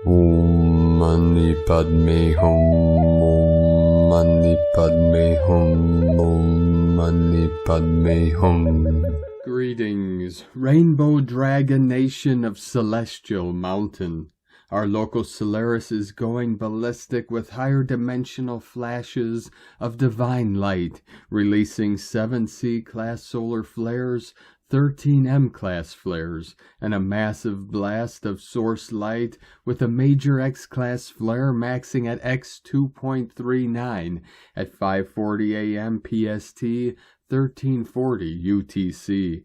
Om Mani Padme Hum. Om Mani Padme Hum. Om Mani Padme Hum. Greetings, Rainbow Dragon Nation of Celestial Mountain. Our local Solaris is going ballistic with higher dimensional flashes of divine light, releasing 7C class solar flares, 13M class flares, and a massive blast of source light with a major X class flare maxing at X 2.39 at 5:40 a.m. PST, 1340 UTC.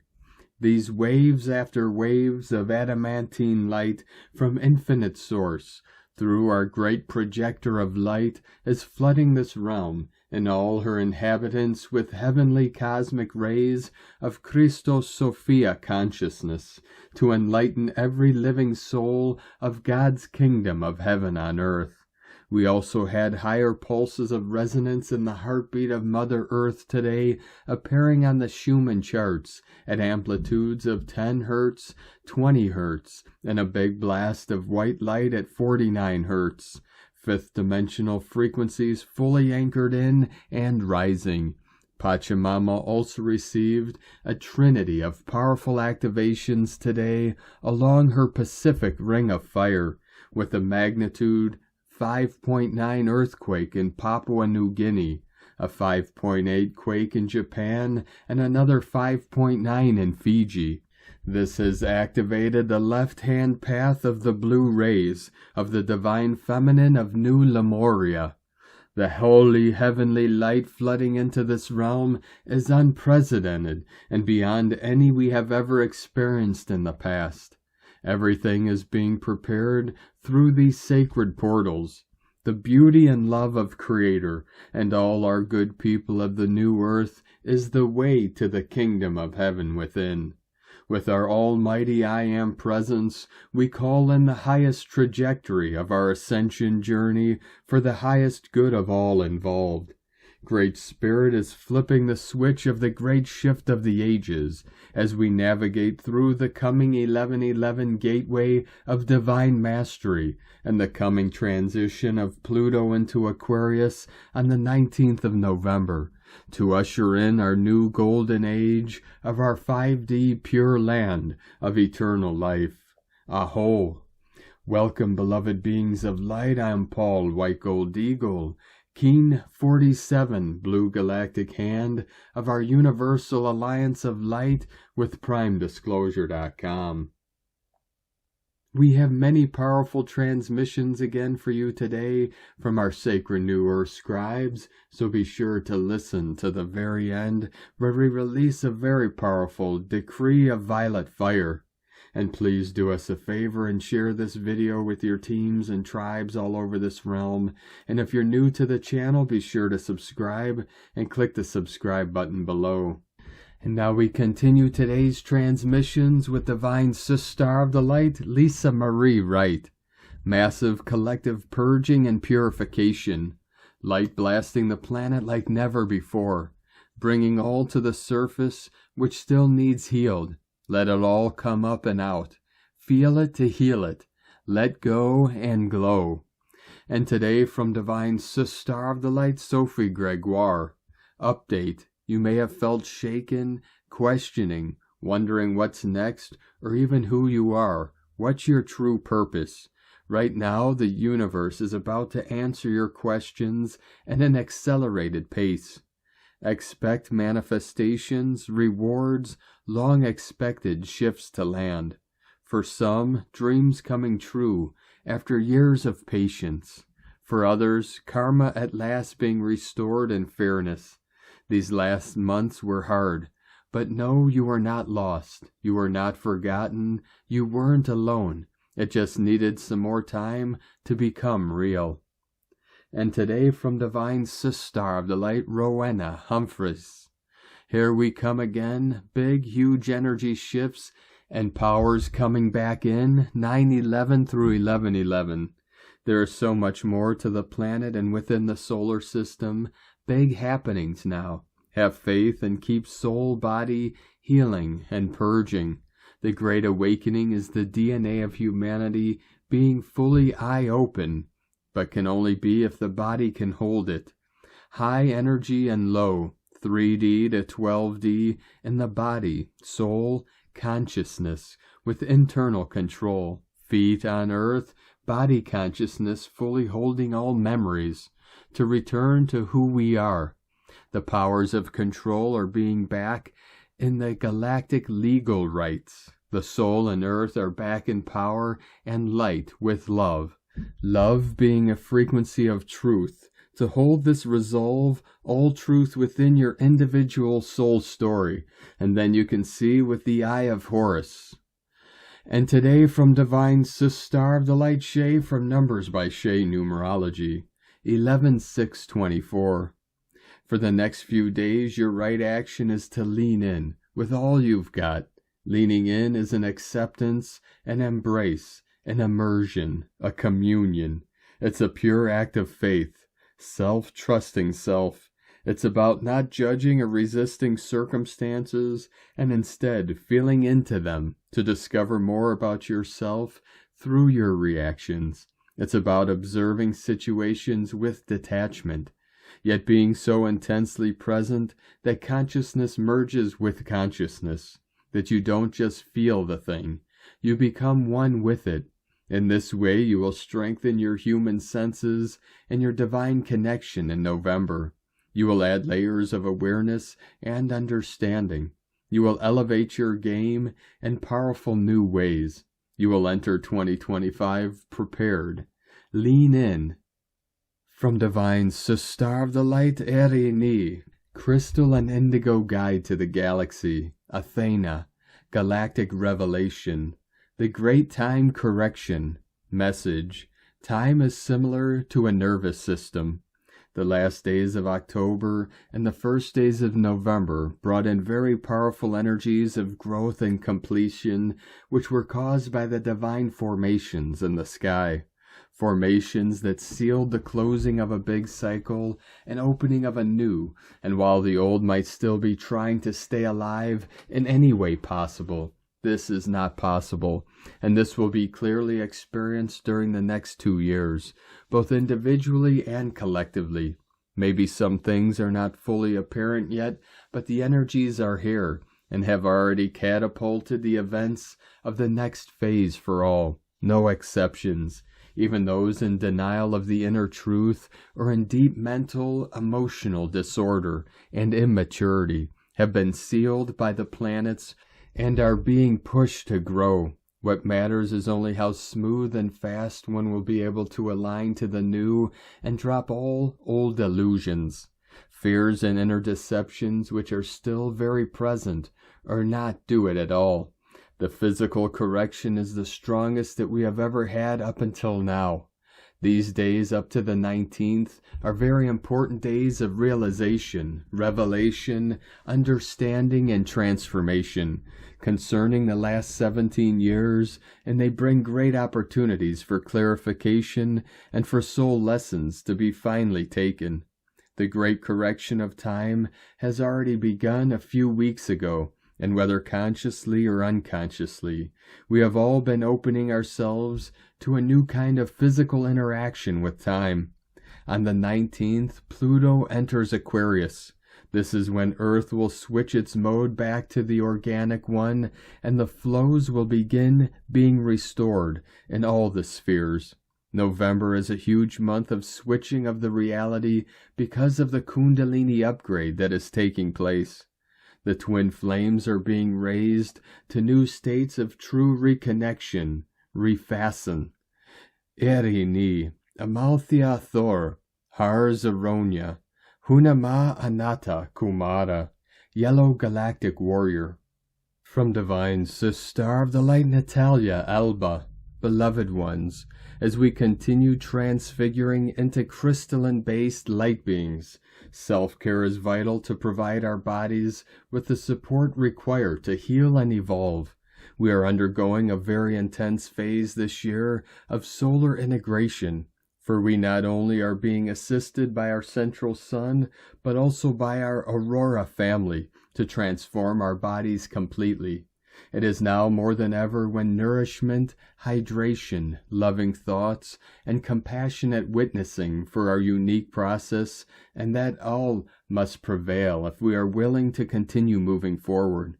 These waves after waves of adamantine light from infinite source through our great projector of light is flooding this realm and all her inhabitants with heavenly cosmic rays of Christos Sophia consciousness to enlighten every living soul of God's kingdom of heaven on earth. We also had higher pulses of resonance in the heartbeat of Mother Earth today, appearing on the Schumann charts at amplitudes of 10 Hz, 20 Hz, and a big blast of white light at 49 Hz. Fifth dimensional frequencies fully anchored in and rising. Pachamama also received a trinity of powerful activations today along her Pacific Ring of Fire, with a magnitude 5.9 earthquake in Papua New Guinea, a 5.8 quake in Japan, and another 5.9 in Fiji. This has activated the left-hand path of the blue rays of the divine feminine of New Lemuria. The holy heavenly light flooding into this realm is unprecedented and beyond any we have ever experienced in the past. Everything is being prepared through these sacred portals. The beauty and love of Creator and all our good people of the new earth is the way to the kingdom of heaven within. With our almighty I Am presence, we call in the highest trajectory of our ascension journey for the highest good of all involved. Great Spirit is flipping the switch of the great shift of the ages as we navigate through the coming 1111 gateway of divine mastery and the coming transition of Pluto into Aquarius on the 19th of November to usher in our new golden age of our 5D pure land of eternal life. A'ho! Welcome, beloved beings of light. I am Paul, White Gold Eagle, Keen 47, Blue Galactic Hand of our Universal Alliance of Light with PrimeDisclosure.com. We have many powerful transmissions again for you today from our sacred New Earth scribes, so be sure to listen to the very end where we release a very powerful decree of violet fire. And please do us a favor and share this video with your teams and tribes all over this realm. And if you're new to the channel, be sure to subscribe and click the subscribe button below. And now we continue today's transmissions with Divine Sister of the Light, Lisa Marie Wright. Massive collective purging and purification. Light blasting the planet like never before. Bringing all to the surface which still needs healed. Let it all come up and out. Feel it to heal it. Let go and glow. And today from Divine Sister of the Light, Sophie Gregoire. Update. You may have felt shaken, questioning, wondering what's next, or even who you are. What's your true purpose? Right now, the universe is about to answer your questions at an accelerated pace. Expect manifestations, rewards, long-expected shifts to land. For some, dreams coming true after years of patience. For others, karma at last being restored in fairness. These last months were hard, but no, you are not lost. You are not forgotten. You weren't alone. It just needed some more time to become real. And today from Divine Sister of the Light, Rowena Humphreys. Here we come again, big, huge energy shifts and powers coming back in, 9/11 through 11/11. There is so much more to the planet and within the solar system, big happenings now. Have faith and keep soul, body, healing and purging. The Great Awakening is the DNA of humanity being fully eye-open, but can only be if the body can hold it. High energy and low, 3D to 12D in the body, soul, consciousness, with internal control. Feet on earth, body consciousness fully holding all memories, to return to who we are. The powers of control are being back in the galactic legal rights. The soul and earth are back in power and light with love. Love being a frequency of truth, to hold this resolve, all truth within your individual soul story, and then you can see with the eye of Horus. And today from Divine Star of the Light Shay from Numbers by Shay Numerology, 11/6/24. For the next few days, your right action is to lean in with all you've got. Leaning in is an acceptance, an embrace, an immersion, a communion. It's a pure act of faith, self-trusting self. It's about not judging or resisting circumstances, and instead feeling into them to discover more about yourself through your reactions. It's about observing situations with detachment, yet being so intensely present that consciousness merges with consciousness, that you don't just feel the thing, you become one with it. In this way you will strengthen your human senses and your divine connection in November. You will add layers of awareness and understanding. You will elevate your game in powerful new ways. You will enter 2025 prepared. Lean in. From Divine Star of the Light Erini, Crystal and Indigo Guide to the Galaxy, Athena, Galactic Revelation, the Great Time Correction, Message. Time is similar to a nervous system. The last days of October and the first days of November brought in very powerful energies of growth and completion, which were caused by the divine formations in the sky. Formations that sealed the closing of a big cycle and opening of a new, and while the old might still be trying to stay alive in any way possible, this is not possible, and this will be clearly experienced during the next 2 years, both individually and collectively. Maybe some things are not fully apparent yet, but the energies are here, and have already catapulted the events of the next phase for all, no exceptions. Even those in denial of the inner truth or in deep mental, emotional disorder and immaturity have been sealed by the planets and are being pushed to grow. What matters is only how smooth and fast one will be able to align to the new and drop all old illusions. Fears and inner deceptions which are still very present, or not do it at all. The physical correction is the strongest that we have ever had up until now. These days up to the 19th are very important days of realization, revelation, understanding, and transformation concerning the last 17 years, and they bring great opportunities for clarification and for soul lessons to be finally taken. The great correction of time has already begun a few weeks ago, and whether consciously or unconsciously, we have all been opening ourselves to a new kind of physical interaction with time. On the 19th, Pluto enters Aquarius. This is when Earth will switch its mode back to the organic one, and the flows will begin being restored in all the spheres. November is a huge month of switching of the reality because of the Kundalini upgrade that is taking place. The twin flames are being raised to new states of true reconnection, refasten. Erini, Amalthea Thor, Har Zaronia, Hunama Anata Kumara, Yellow Galactic Warrior. From Divine Star of the Light Natalia Alba, beloved ones, as we continue transfiguring into crystalline-based light beings, self-care is vital to provide our bodies with the support required to heal and evolve. We are undergoing a very intense phase this year of solar integration, for we not only are being assisted by our central sun, but also by our Aurora family to transform our bodies completely. It is now more than ever when nourishment, hydration, loving thoughts, and compassionate witnessing for our unique process, and that all must prevail if we are willing to continue moving forward.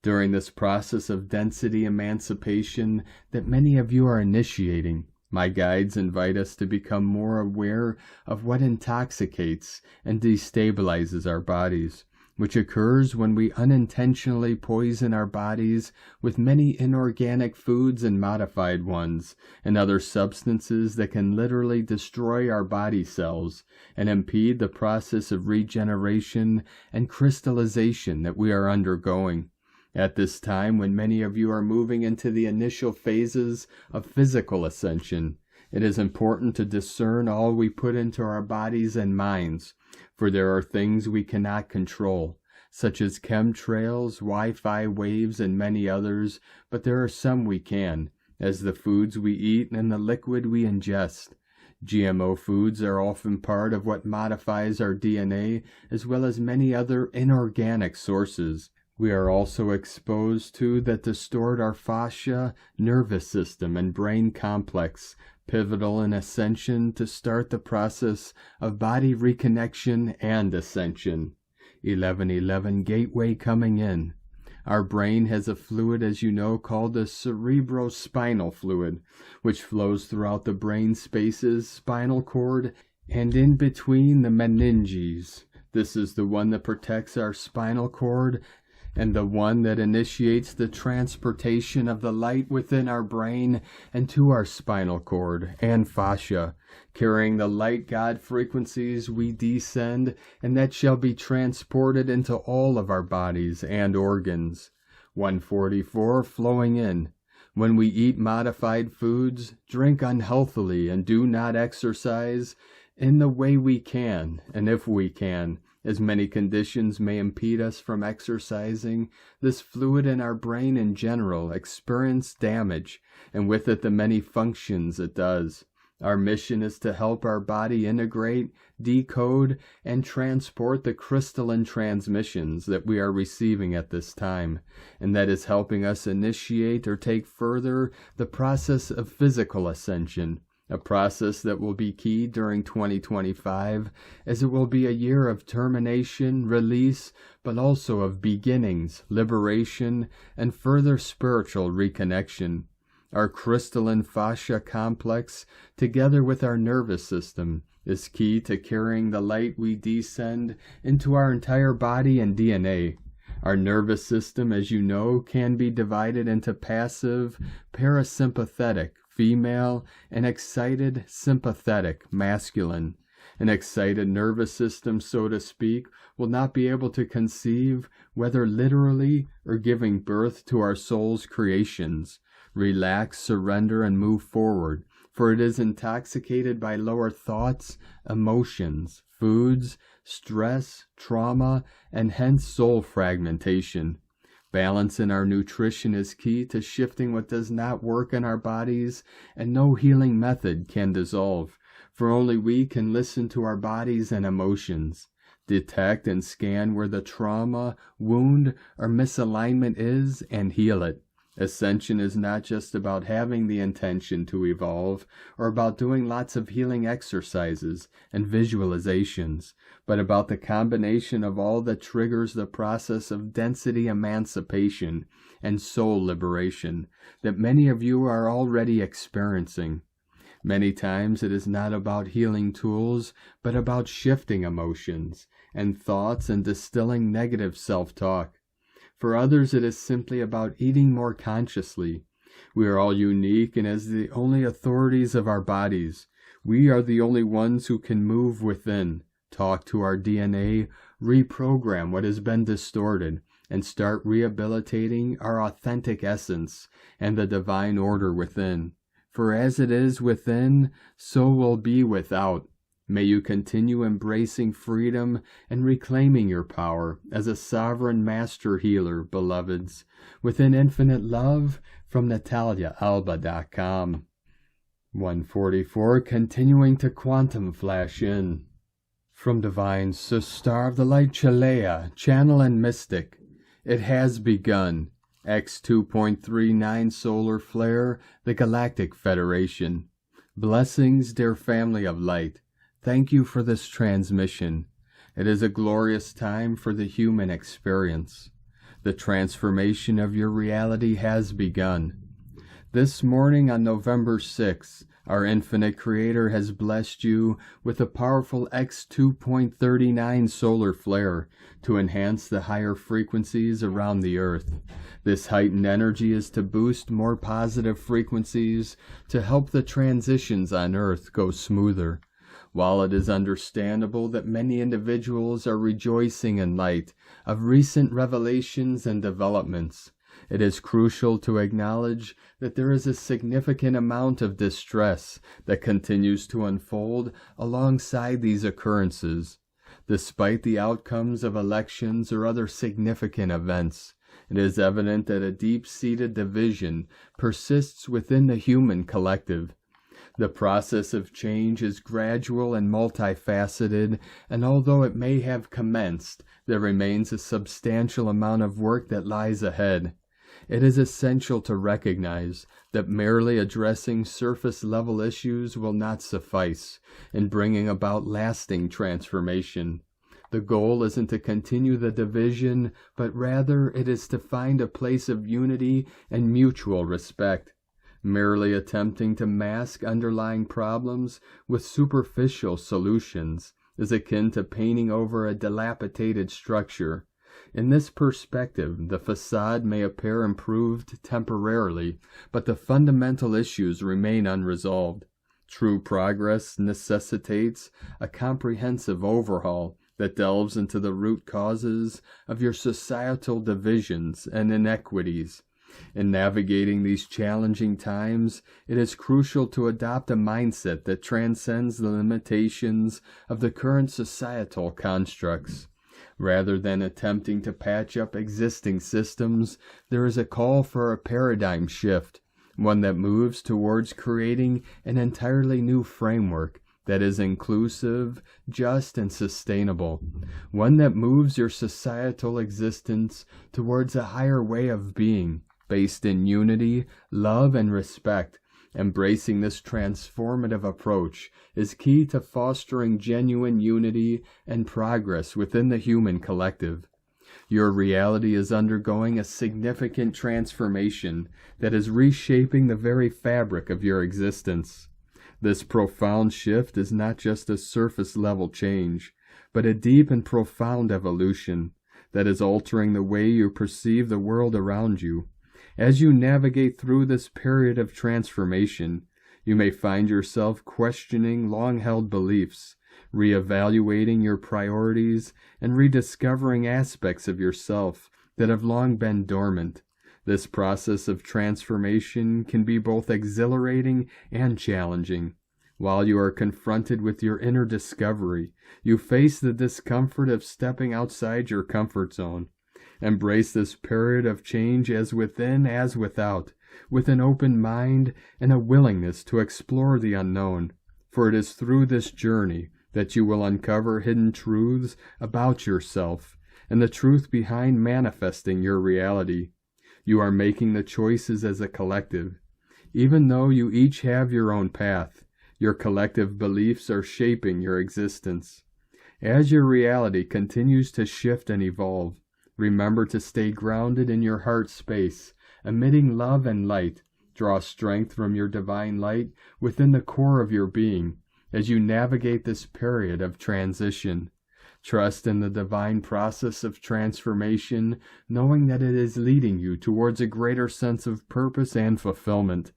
During this process of density emancipation that many of you are initiating, my guides invite us to become more aware of what intoxicates and destabilizes our bodies, which occurs when we unintentionally poison our bodies with many inorganic foods and modified ones, and other substances that can literally destroy our body cells and impede the process of regeneration and crystallization that we are undergoing. At this time, when many of you are moving into the initial phases of physical ascension, it is important to discern all we put into our bodies and minds, for there are things we cannot control, such as chemtrails, Wi-Fi waves, and many others, but there are some we can, as the foods we eat and the liquid we ingest. GMO foods are often part of what modifies our DNA, as well as many other inorganic sources we are also exposed to that distort our fascia, nervous system, and brain complex, pivotal in ascension to start the process of body reconnection and ascension. 1111 gateway coming in. Our brain has a fluid, as you know, called the cerebrospinal fluid, which flows throughout the brain spaces, spinal cord, and in between the meninges. This is the one that protects our spinal cord and the one that initiates the transportation of the light within our brain and to our spinal cord and fascia, carrying the light God frequencies we descend, and that shall be transported into all of our bodies and organs. 144 flowing in. When we eat modified foods, drink unhealthily, and do not exercise in the way we can, and if we can, as many conditions may impede us from exercising, this fluid in our brain in general experience damage, and with it the many functions it does. Our mission is to help our body integrate, decode, and transport the crystalline transmissions that we are receiving at this time, and that is helping us initiate or take further the process of physical ascension, a process that will be key during 2025, as it will be a year of termination, release, but also of beginnings, liberation, and further spiritual reconnection. Our crystalline fascia complex, together with our nervous system, is key to carrying the light we descend into our entire body and DNA. Our nervous system, as you know, can be divided into passive, parasympathetic, female, and excited, sympathetic, masculine. An excited nervous system, so to speak, will not be able to conceive, whether literally or giving birth to our soul's creations. Relax, surrender, and move forward, for it is intoxicated by lower thoughts, emotions, foods, stress, trauma, and hence soul fragmentation. Balance in our nutrition is key to shifting what does not work in our bodies, and no healing method can dissolve, for only we can listen to our bodies and emotions, detect and scan where the trauma, wound, or misalignment is, and heal it. Ascension is not just about having the intention to evolve or about doing lots of healing exercises and visualizations, but about the combination of all that triggers the process of density emancipation and soul liberation that many of you are already experiencing. Many times it is not about healing tools, but about shifting emotions and thoughts and distilling negative self-talk. For others, it is simply about eating more consciously. We are all unique, and as the only authorities of our bodies, we are the only ones who can move within, talk to our DNA, reprogram what has been distorted, and start rehabilitating our authentic essence and the divine order within. For as it is within, so will be without. May you continue embracing freedom and reclaiming your power as a sovereign master healer, beloveds, within infinite love from NataliaAlba.com. 144, continuing to quantum flash in. From Divine Sister of the Light Chalea, Channel and Mystic, it has begun. X2.39 solar flare, the Galactic Federation. Blessings, dear family of light. Thank you for this transmission. It is a glorious time for the human experience. The transformation of your reality has begun. This morning on November 6th, our infinite Creator has blessed you with a powerful X2.39 solar flare to enhance the higher frequencies around the Earth. This heightened energy is to boost more positive frequencies to help the transitions on Earth go smoother. While it is understandable that many individuals are rejoicing in light of recent revelations and developments, it is crucial to acknowledge that there is a significant amount of distress that continues to unfold alongside these occurrences. Despite the outcomes of elections or other significant events, it is evident that a deep-seated division persists within the human collective. The process of change is gradual and multifaceted, and although it may have commenced, there remains a substantial amount of work that lies ahead. It is essential to recognize that merely addressing surface-level issues will not suffice in bringing about lasting transformation. The goal isn't to continue the division, but rather it is to find a place of unity and mutual respect. Merely attempting to mask underlying problems with superficial solutions is akin to painting over a dilapidated structure. In this perspective, the facade may appear improved temporarily, but the fundamental issues remain unresolved. True progress necessitates a comprehensive overhaul that delves into the root causes of your societal divisions and inequities. In navigating these challenging times, it is crucial to adopt a mindset that transcends the limitations of the current societal constructs. Rather than attempting to patch up existing systems, there is a call for a paradigm shift, one that moves towards creating an entirely new framework that is inclusive, just, and sustainable, one that moves your societal existence towards a higher way of being, based in unity, love, and respect. Embracing this transformative approach is key to fostering genuine unity and progress within the human collective. Your reality is undergoing a significant transformation that is reshaping the very fabric of your existence. This profound shift is not just a surface-level change, but a deep and profound evolution that is altering the way you perceive the world around you. As you navigate through this period of transformation, you may find yourself questioning long-held beliefs, reevaluating your priorities, and rediscovering aspects of yourself that have long been dormant. This process of transformation can be both exhilarating and challenging. While you are confronted with your inner discovery, you face the discomfort of stepping outside your comfort zone. Embrace this period of change as within as without, with an open mind and a willingness to explore the unknown, for it is through this journey that you will uncover hidden truths about yourself and the truth behind manifesting your reality. You are making the choices as a collective. Even though you each have your own path, your collective beliefs are shaping your existence. As your reality continues to shift and evolve, remember to stay grounded in your heart space, emitting love and light. Draw strength from your divine light within the core of your being as you navigate this period of transition. Trust in the divine process of transformation, knowing that it is leading you towards a greater sense of purpose and fulfillment.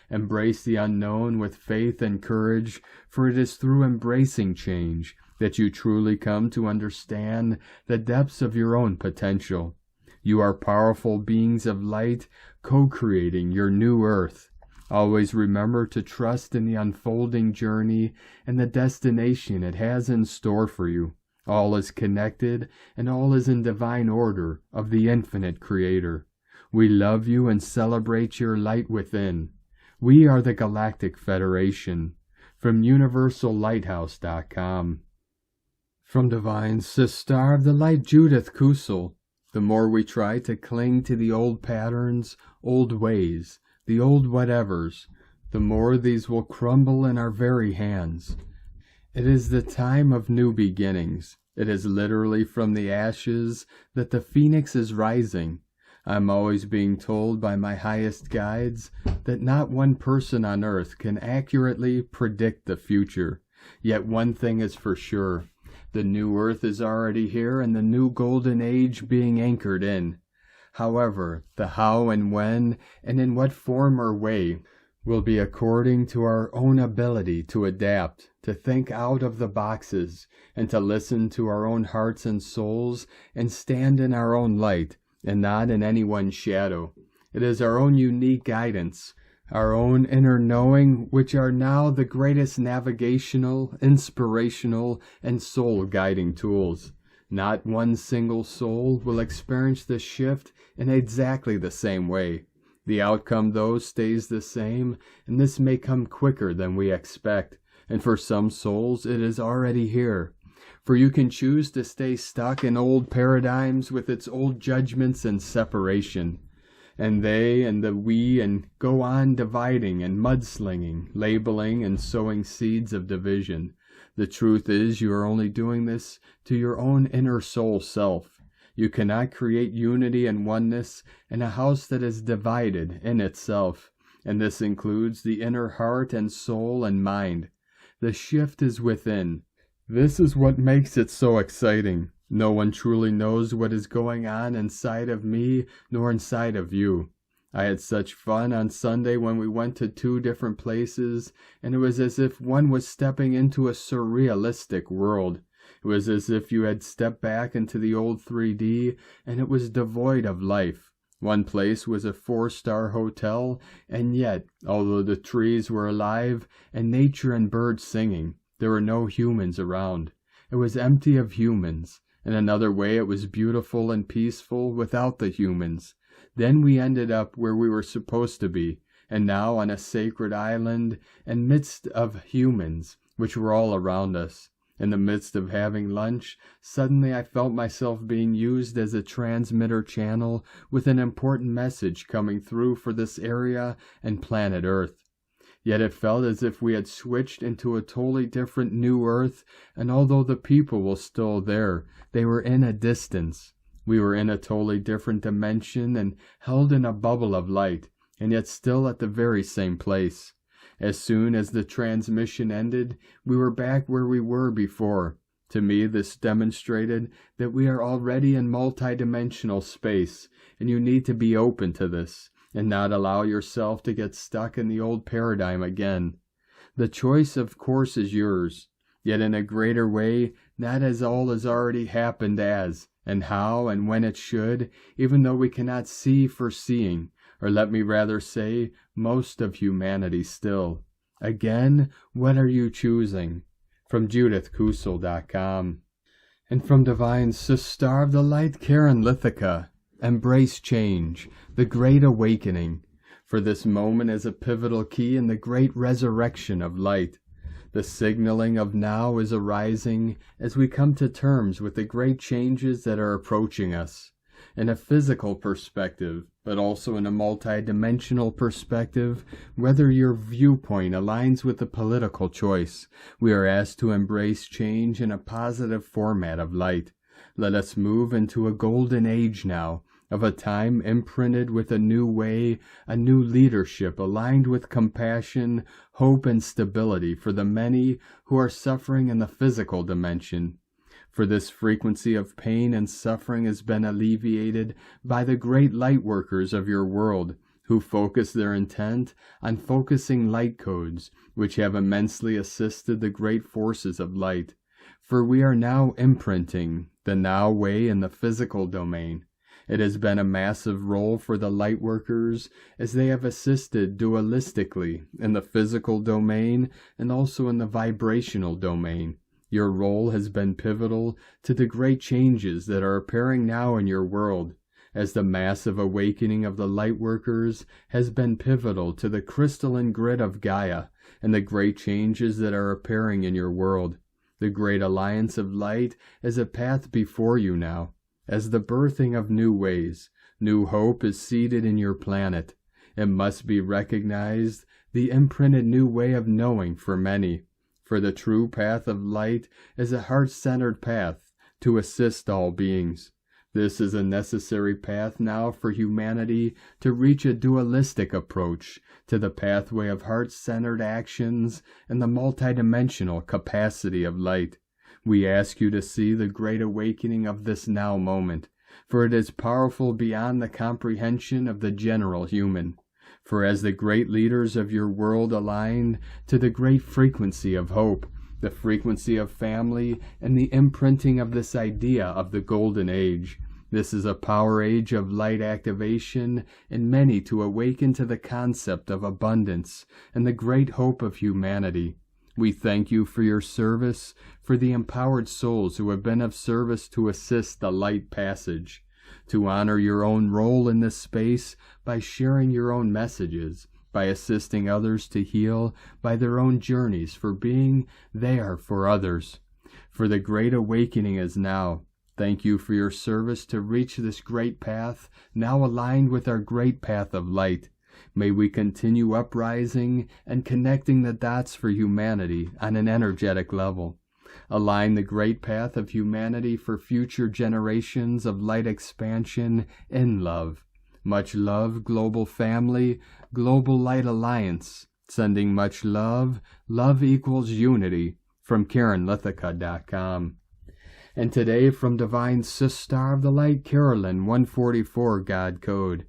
Embrace the unknown with faith and courage, for it is through embracing change that you truly come to understand the depths of your own potential. You are powerful beings of light, co-creating your new earth. Always remember to trust in the unfolding journey and the destination it has in store for you. All is connected, and all is in divine order of the infinite Creator. We love you and celebrate your light within. We are the Galactic Federation. From UniversalLighthouse.com. From Divine Sister of the Light Judith Kusel. The more we try to cling to the old patterns, old ways, the old whatevers, the more these will crumble in our very hands. It is the time of new beginnings. It is literally from the ashes that the phoenix is rising. I am always being told by my highest guides that not one person on earth can accurately predict the future. Yet one thing is for sure. The new earth is already here and the new golden age being anchored in. However, the how and when and in what form or way will be according to our own ability to adapt, to think out of the boxes, and to listen to our own hearts and souls and stand in our own light and not in anyone's shadow. It is our own unique guidance, our own inner knowing, which are now the greatest navigational, inspirational, and soul-guiding tools. Not one single soul will experience the shift in exactly the same way. The outcome, though, stays the same, and this may come quicker than we expect, and for some souls it is already here. For you can choose to stay stuck in old paradigms with its old judgments and separation, and they and the we, and go on dividing and mudslinging, labeling and sowing seeds of division. The truth is you are only doing this to your own inner soul self. You cannot create unity and oneness in a house that is divided in itself, and this includes the inner heart and soul and mind. The shift is within. This is what makes it so exciting. No one truly knows what is going on inside of me nor inside of you. I had such fun on Sunday when we went to 2 different places, and it was as if one was stepping into a surrealistic world. It was as if you had stepped back into the old 3D, and it was devoid of life. One place was a 4-star hotel, and yet, although the trees were alive, and nature and birds singing, there were no humans around. It was empty of humans. In another way, it was beautiful and peaceful without the humans. Then we ended up where we were supposed to be, and now on a sacred island, in midst of humans, which were all around us. In the midst of having lunch, suddenly I felt myself being used as a transmitter channel with an important message coming through for this area and planet Earth. Yet it felt as if we had switched into a totally different new Earth, and although the people were still there, they were in a distance. We were in a totally different dimension and held in a bubble of light, and yet still at the very same place. As soon as the transmission ended, we were back where we were before. To me, this demonstrated that we are already in multidimensional space, and you need to be open to this, and not allow yourself to get stuck in the old paradigm again. The choice, of course, is yours, yet in a greater way, not as all has already happened as, and how, and when it should, even though we cannot see for seeing, or let me rather say, most of humanity still. Again, what are you choosing? From JudithKusel.com. And from Divine Sister of the Light, Karen Lithica. Embrace change, the great awakening. For this moment is a pivotal key in the great resurrection of light. The signaling of now is arising as we come to terms with the great changes that are approaching us. In a physical perspective, but also in a multidimensional perspective, whether your viewpoint aligns with the political choice, we are asked to embrace change in a positive format of light. Let us move into a golden age now, of a time imprinted with a new way, a new leadership aligned with compassion, hope, and stability for the many who are suffering in the physical dimension. For this frequency of pain and suffering has been alleviated by the great light workers of your world, who focus their intent on focusing light codes, which have immensely assisted the great forces of light. For we are now imprinting the now way in the physical domain. It has been a massive role for the light workers as they have assisted dualistically in the physical domain and also in the vibrational domain. Your role has been pivotal to the great changes that are appearing now in your world, as the massive awakening of the light workers has been pivotal to the crystalline grid of Gaia and the great changes that are appearing in your world. The great alliance of light is a path before you now. as the birthing of new ways, new hope is seeded in your planet. It must be recognized, the imprinted new way of knowing for many. For the true path of light is a heart-centered path to assist all beings. This is a necessary path now for humanity to reach a dualistic approach to the pathway of heart-centered actions and the multidimensional capacity of light. We ask you to see the great awakening of this now moment, for it is powerful beyond the comprehension of the general human. For as the great leaders of your world aligned to the great frequency of hope, the frequency of family, and the imprinting of this idea of the golden age, this is a power age of light activation in many to awaken to the concept of abundance and the great hope of humanity. We thank you for your service, for the empowered souls who have been of service to assist the light passage, to honor your own role in this space by sharing your own messages, by assisting others to heal by their own journeys, for being there for others. For the great awakening is now. Thank you for your service to reach this great path, now aligned with our great path of light. May we continue uprising and connecting the dots for humanity on an energetic level. Align the great path of humanity for future generations of light expansion in love. Much love, global family, global light alliance. Sending much love. Love equals unity. From KarenLithica.com. And today from Divine Sister of the Light, Carolyn, 144 God Code.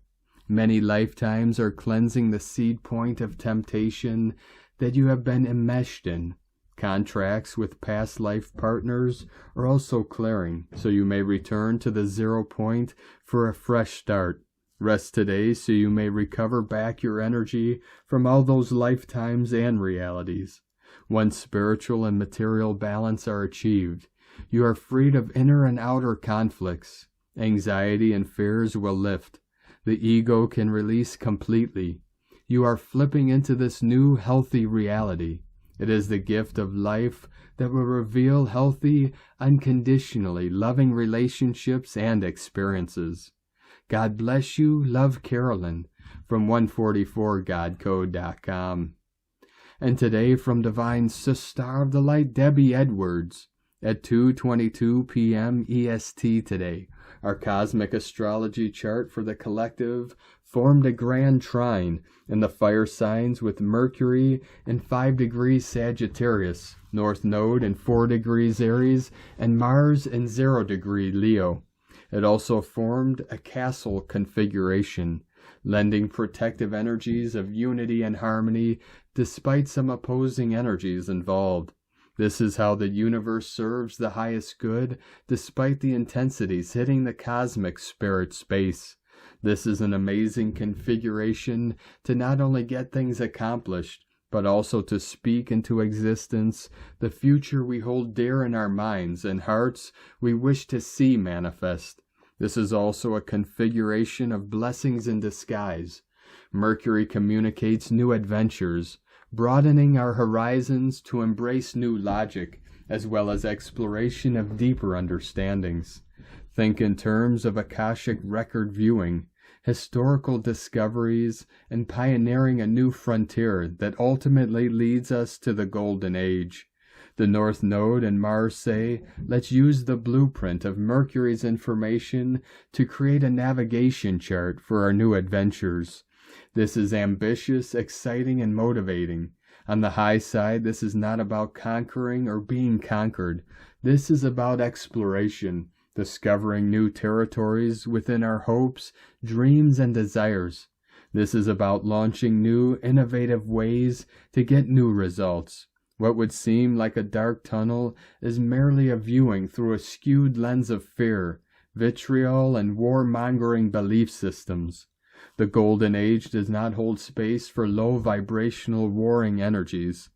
Many lifetimes are cleansing the seed point of temptation that you have been enmeshed in. Contracts with past life partners are also clearing, so you may return to the 0 point for a fresh start. Rest today so you may recover back your energy from all those lifetimes and realities. Once spiritual and material balance are achieved, you are freed of inner and outer conflicts. Anxiety and fears will lift. The ego can release completely. You are flipping into this new healthy reality. It is the gift of life that will reveal healthy, unconditionally loving relationships and experiences. God bless you. Love, Carolyn. From 144godcode.com. And today from Divine Sister of the Light, Debbie Edwards. At 2:22 p.m. EST today, our cosmic astrology chart for the collective formed a grand trine in the fire signs with Mercury in 5 degrees Sagittarius, North Node in 4 degrees Aries, and Mars in 0 degree Leo. It also formed a castle configuration, lending protective energies of unity and harmony despite some opposing energies involved. This is how the universe serves the highest good, despite the intensities hitting the cosmic spirit space. This is an amazing configuration to not only get things accomplished, but also to speak into existence the future we hold dear in our minds and hearts we wish to see manifest. This is also a configuration of blessings in disguise. Mercury communicates new adventures, broadening our horizons to embrace new logic, as well as exploration of deeper understandings. Think in terms of Akashic record viewing, historical discoveries, and pioneering a new frontier that ultimately leads us to the Golden Age. The North Node and Mars say, let's use the blueprint of Mercury's information to create a navigation chart for our new adventures. This is ambitious, exciting, and motivating. On the high side, this is not about conquering or being conquered. This is about exploration, discovering new territories within our hopes, dreams, and desires. This is about launching new, innovative ways to get new results. What would seem like a dark tunnel is merely a viewing through a skewed lens of fear, vitriol, and warmongering belief systems. The Golden Age does not hold space for low vibrational warring energies.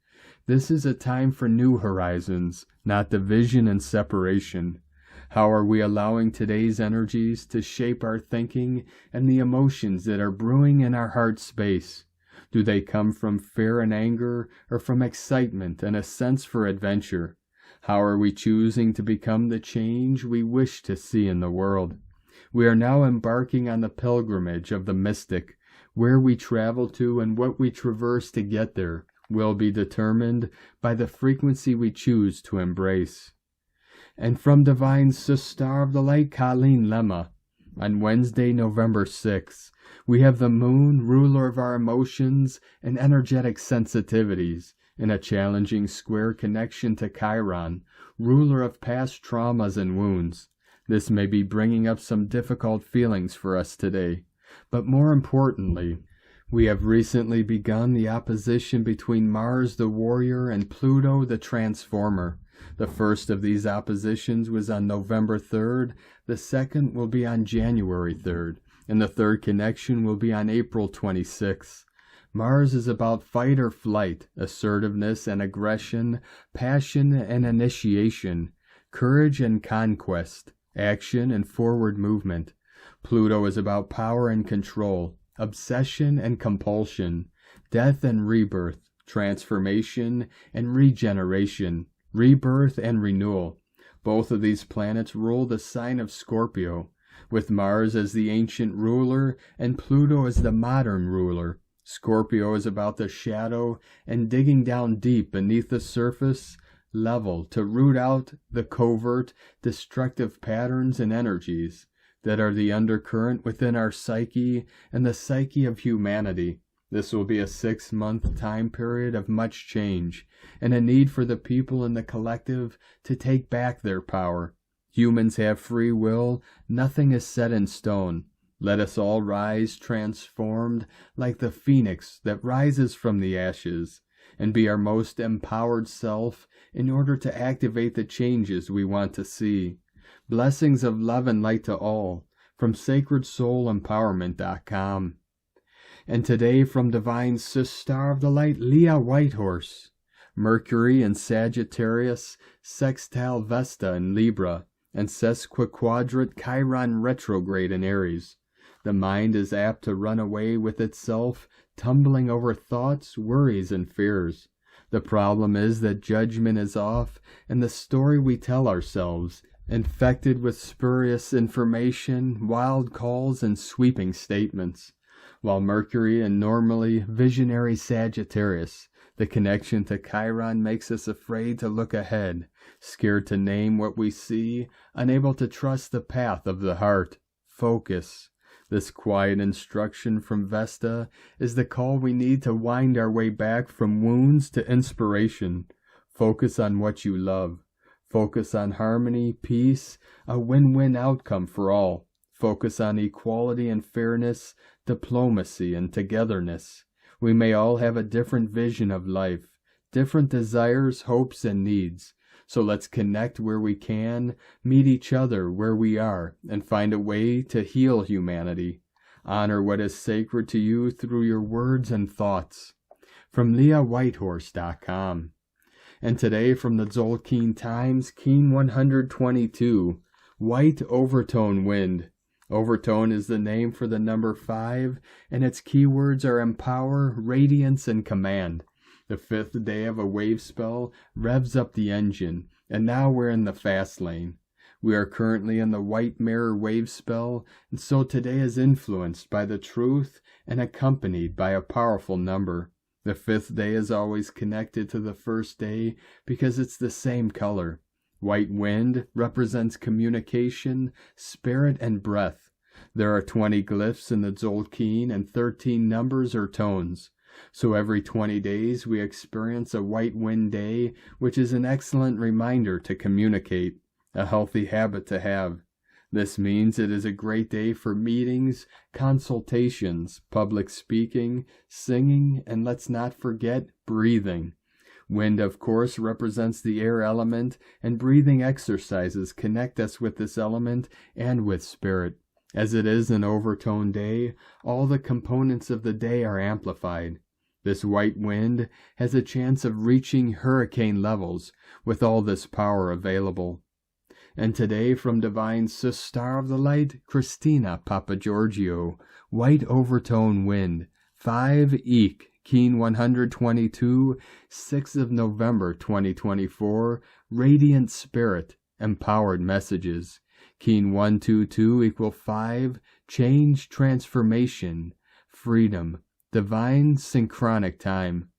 This is a time for new horizons, not division and separation. How are we allowing today's energies to shape our thinking and the emotions that are brewing in our heart space? Do they come from fear and anger, or from excitement and a sense for adventure? How are we choosing to become the change we wish to see in the world? We are now embarking on the pilgrimage of the mystic. Where we travel to and what we traverse to get there will be determined by the frequency we choose to embrace. And from Divine Sister of the Light, Colleen Lemma, on Wednesday, November 6th, we have the moon, ruler of our emotions and energetic sensitivities, in a challenging square connection to Chiron, ruler of past traumas and wounds. This may be bringing up some difficult feelings for us today, but more importantly, we have recently begun the opposition between Mars the warrior and Pluto the transformer. The first of these oppositions was on November 3rd, the second will be on January 3rd, and the third connection will be on April 26th. Mars is about fight or flight, assertiveness and aggression, passion and initiation, courage and conquest, action and forward movement. Pluto is about power and control, obsession and compulsion, death and rebirth, transformation and regeneration, rebirth and renewal. Both of these planets rule the sign of Scorpio, with Mars as the ancient ruler and Pluto as the modern ruler. Scorpio is about the shadow and digging down deep beneath the surface level to root out the covert, destructive patterns and energies that are the undercurrent within our psyche and the psyche of humanity. This will be a 6-month time period of much change and a need for the people in the collective to take back their power. Humans have free will. Nothing is set in stone. Let us all rise transformed like the phoenix that rises from the ashes, and be our most empowered self in order to activate the changes we want to see. Blessings of love and light to all from SacredSoulEmpowerment.com. And today from Divine Sister of the Light, Leah Whitehorse, Mercury in Sagittarius, sextile Vesta in Libra, and sesquiquadrate Chiron retrograde in Aries. The mind is apt to run away with itself, tumbling over thoughts, worries, and fears. The problem is that judgment is off, and the story we tell ourselves, infected with spurious information, wild calls, and sweeping statements. While Mercury in normally visionary Sagittarius, the connection to Chiron makes us afraid to look ahead, scared to name what we see, unable to trust the path of the heart. Focus. This quiet instruction from Vesta is the call we need to wind our way back from wounds to inspiration. Focus on what you love. Focus on harmony, peace, a win-win outcome for all. Focus on equality and fairness, diplomacy and togetherness. We may all have a different vision of life, different desires, hopes, and needs. So let's connect where we can, meet each other where we are, and find a way to heal humanity. Honor what is sacred to you through your words and thoughts. From LeahWhitehorse.com. And today from the Zolkeen Times, Keen 122, White Overtone Wind. Overtone is the name for the number 5, and its keywords are empower, radiance, and command. The 5th day of a wave spell revs up the engine, and now we're in the fast lane. We are currently in the white mirror wave spell, and so today is influenced by the truth and accompanied by a powerful number. The 5th day is always connected to the 1st day because it's the same color. White wind represents communication, spirit, and breath. There are 20 glyphs in the Zolkeen and 13 numbers or tones. So every 20 days we experience a white wind day, which is an excellent reminder to communicate, a healthy habit to have. This means it is a great day for meetings, consultations, public speaking, singing, and let's not forget breathing. Wind, of course, represents the air element, and breathing exercises connect us with this element and with spirit. As it is an overtone day, all the components of the day are amplified. This white wind has a chance of reaching hurricane levels with all this power available. And today from Divine Sister of the Light, Christina Papagiorgio, White Overtone Wind, 5 Eek, Keen 122, 6th of November 2024, Radiant Spirit, Empowered Messages. Keen 122 equal 5, Change, Transformation, Freedom, Divine Synchronic Time.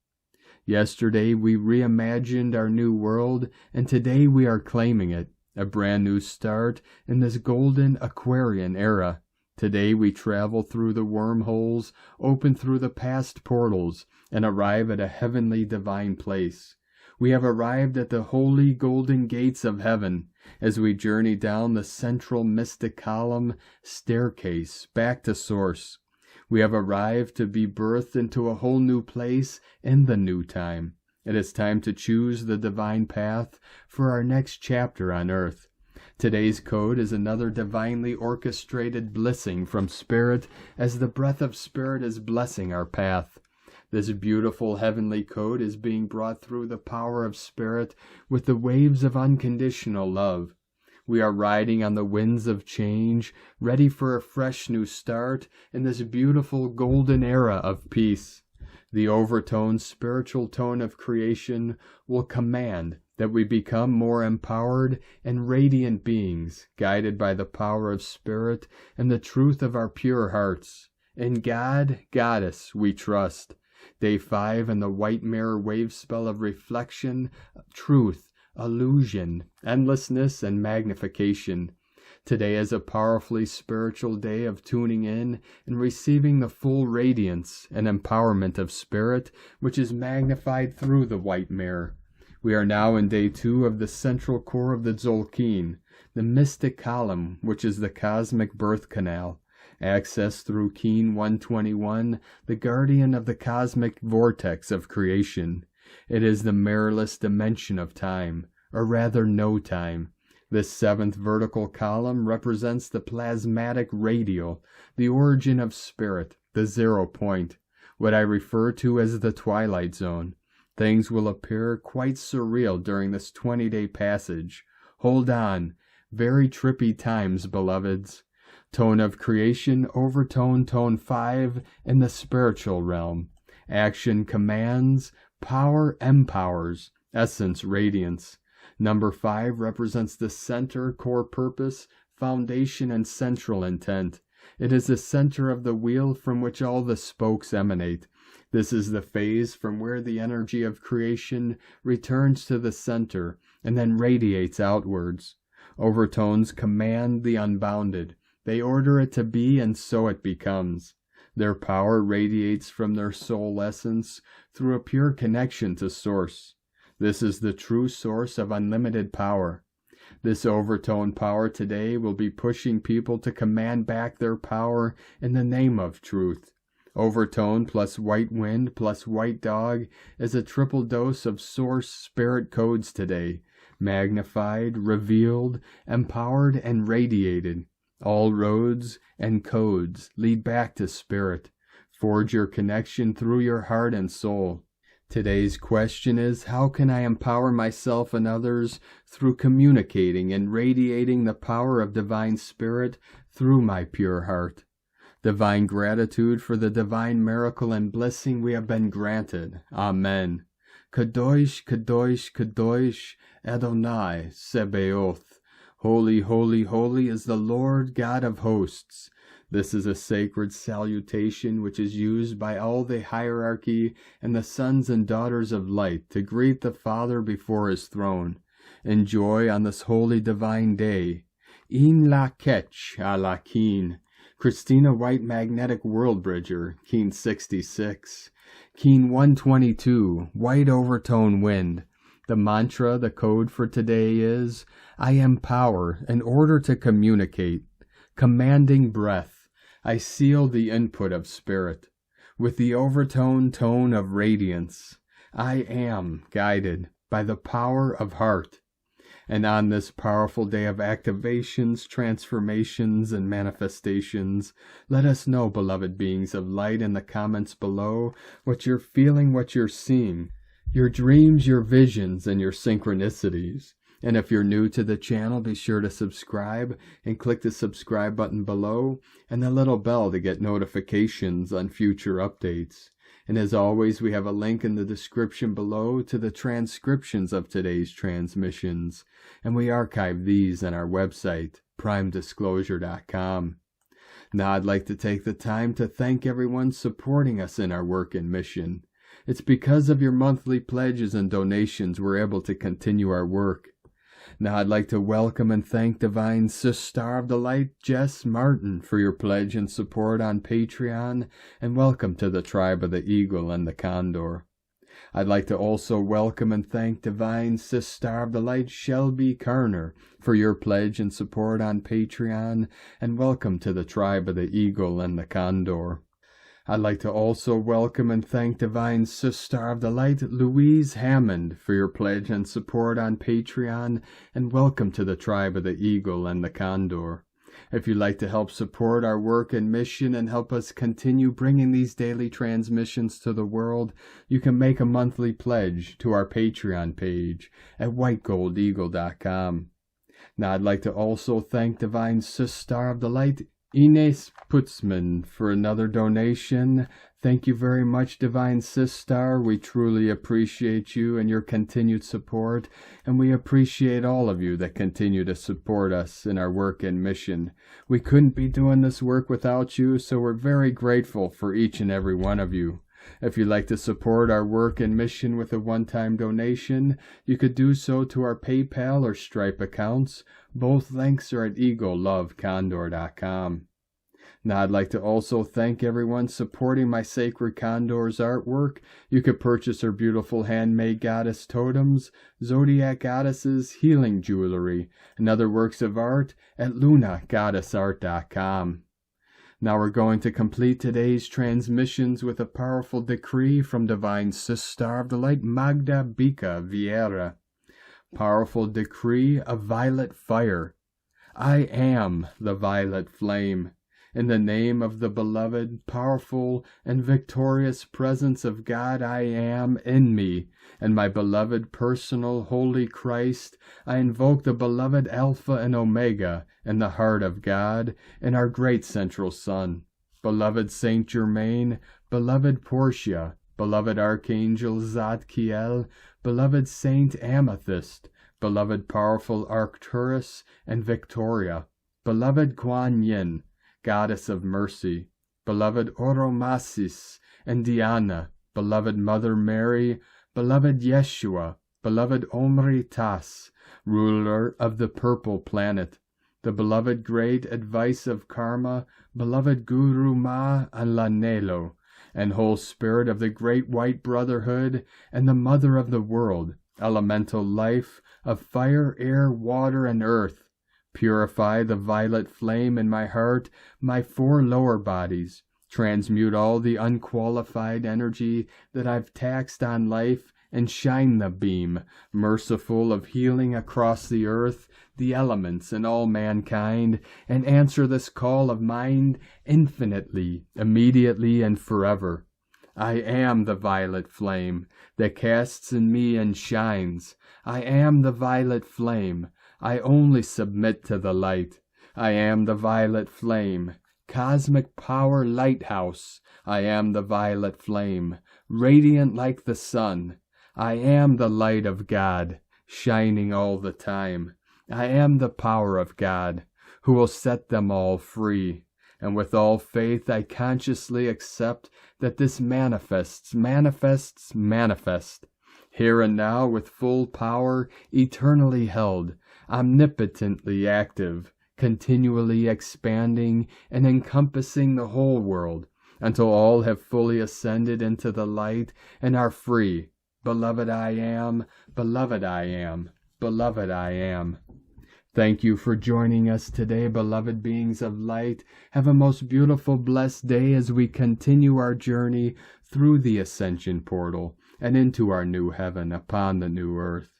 Yesterday we reimagined our new world, and today we are claiming it, a brand new start in this golden Aquarian era. Today we travel through the wormholes, open through the past portals, and arrive at a heavenly divine place. We have arrived at the holy golden gates of heaven as we journey down the central mystic column staircase back to source. We have arrived to be birthed into a whole new place in the new time. It is time to choose the divine path for our next chapter on earth. Today's code is another divinely orchestrated blessing from Spirit as the breath of Spirit is blessing our path. This beautiful heavenly code is being brought through the power of Spirit with the waves of unconditional love. We are riding on the winds of change, ready for a fresh new start in this beautiful golden era of peace. The overtone spiritual tone of creation will command that we become more empowered and radiant beings, guided by the power of Spirit and the truth of our pure hearts. In God, Goddess, we trust. Day 5 in the white mirror wave spell of reflection, truth, illusion, endlessness, and magnification. Today is a powerfully spiritual day of tuning in and receiving the full radiance and empowerment of Spirit, which is magnified through the white mirror. We are now in day 2 of the central core of the Tzolk'in, the mystic column, which is the cosmic birth canal. Access through Keen 121, the guardian of the cosmic vortex of creation. It is the mirrorless dimension of time, or rather no time. This 7th vertical column represents the plasmatic radial, the origin of Spirit, the 0 point, what I refer to as the twilight zone. Things will appear quite surreal during this 20-day passage. Hold on. Very trippy times, beloveds. Tone of creation, overtone, tone 5 in the spiritual realm. Action commands, power empowers, essence radiance. Number 5 represents the center, core purpose, foundation, and central intent. It is the center of the wheel from which all the spokes emanate. This is the phase from where the energy of creation returns to the center and then radiates outwards. Overtones command the unbounded. They order it to be, and so it becomes. Their power radiates from their soul essence through a pure connection to Source. This is the true source of unlimited power. This overtone power today will be pushing people to command back their power in the name of truth. Overtone plus white wind plus white dog is a triple dose of Source Spirit codes today, magnified, revealed, empowered, and radiated. All roads and codes lead back to Spirit. Forge your connection through your heart and soul. Today's question is, how can I empower myself and others through communicating and radiating the power of Divine Spirit through my pure heart? Divine gratitude for the divine miracle and blessing we have been granted. Amen. Kadosh, Kadosh, Kadosh, Adonai, Sebaoth. Holy, holy, holy is the Lord God of hosts. This is a sacred salutation which is used by all the hierarchy and the sons and daughters of light to greet the Father before his throne. Enjoy on this holy divine day. In la ketch a la keen. Christina White Magnetic World Bridger, Keen 66. Keen 122, White Overtone Wind. The mantra, the code for today is, I am power in order to communicate. Commanding breath, I seal the input of Spirit. With the overtone tone of radiance, I am guided by the power of heart. And on this powerful day of activations, transformations, and manifestations, let us know, beloved beings of light, in the comments below, what you're feeling, what you're seeing, your dreams, your visions, and your synchronicities. And if you're new to the channel, be sure to subscribe and click the subscribe button below and the little bell to get notifications on future updates. And as always, we have a link in the description below to the transcriptions of today's transmissions, and we archive these on our website, primedisclosure.com. Now I'd like to take the time to thank everyone supporting us in our work and mission. It's because of your monthly pledges and donations we're able to continue our work. Now I'd like to welcome and thank Divine Sister of the Light, Jes M, for your pledge and support on Patreon, and welcome to the tribe of the Eagle and the Condor. I'd like to also welcome and thank Divine Sister of the Light, Shelby C, for your pledge and support on Patreon, and welcome to the tribe of the Eagle and the Condor. I'd like to also welcome and thank Divine Sister of the Light, Louise H, for your pledge and support on Patreon, and welcome to the tribe of the Eagle and the Condor. If you'd like to help support our work and mission and help us continue bringing these daily transmissions to the world, you can make a monthly pledge to our Patreon page at whitegoldeagle.com. Now I'd like to also thank Divine Sister of the Light, Ines P, for another donation. Thank you very much, Divine Sister. We truly appreciate you and your continued support, and we appreciate all of you that continue to support us in our work and mission. We couldn't be doing this work without you, so we're very grateful for each and every one of you. If you'd like to support our work and mission with a one-time donation, you could do so to our PayPal or Stripe accounts. Both links are at eaglelovecondor.com. Now I'd like to also thank everyone supporting my Sacred Condor's artwork. You could purchase her beautiful handmade goddess totems, zodiac goddesses, healing jewelry, and other works of art at lunagoddessart.com. Now we're going to complete today's transmissions with a powerful decree from Divine Sister of the Light, Magda Bica Vieira. Powerful decree of violet fire. I am the violet flame. In the name of the beloved, powerful, and victorious presence of God I am in me, and my beloved personal holy Christ, I invoke the beloved Alpha and Omega in the heart of God, and our great central sun. Beloved Saint Germain, beloved Portia, beloved Archangel Zadkiel, beloved Saint Amethyst, beloved powerful Arcturus and Victoria, beloved Kuan Yin, Goddess of Mercy, beloved Oromasis and Diana, beloved Mother Mary, beloved Yeshua, beloved Omri Tas, ruler of the purple planet, the beloved great advice of karma, beloved Guru Ma and Lanelo, and whole spirit of the great white brotherhood, and the mother of the world, elemental life of fire, air, water, and earth. Purify the violet flame in my heart, my 4 lower bodies. Transmute all the unqualified energy that I've taxed on life, and shine the beam, merciful of healing across the earth, the elements, and all mankind, and answer this call of mine infinitely, immediately, and forever. I am the violet flame that casts in me and shines. I am the violet flame. I only submit to the light. I am the violet flame, cosmic power lighthouse. I am the violet flame, radiant like the sun. I am the light of God, shining all the time. I am the power of God, who will set them all free. And with all faith I consciously accept that this manifests. Here and now with full power, eternally held, omnipotently active, continually expanding and encompassing the whole world, until all have fully ascended into the light and are free. Beloved I am, beloved I am, beloved I am. Thank you for joining us today, beloved beings of light. Have a most beautiful, blessed day as we continue our journey through the ascension portal and into our new heaven upon the new earth.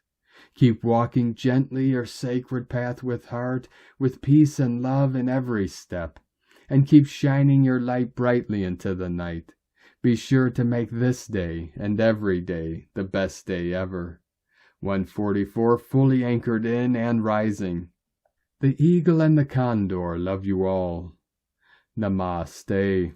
Keep walking gently your sacred path with heart, with peace and love in every step, and keep shining your light brightly into the night. Be sure to make this day and every day the best day ever. 144, fully anchored in and rising. The Eagle and the Condor love you all. Namaste.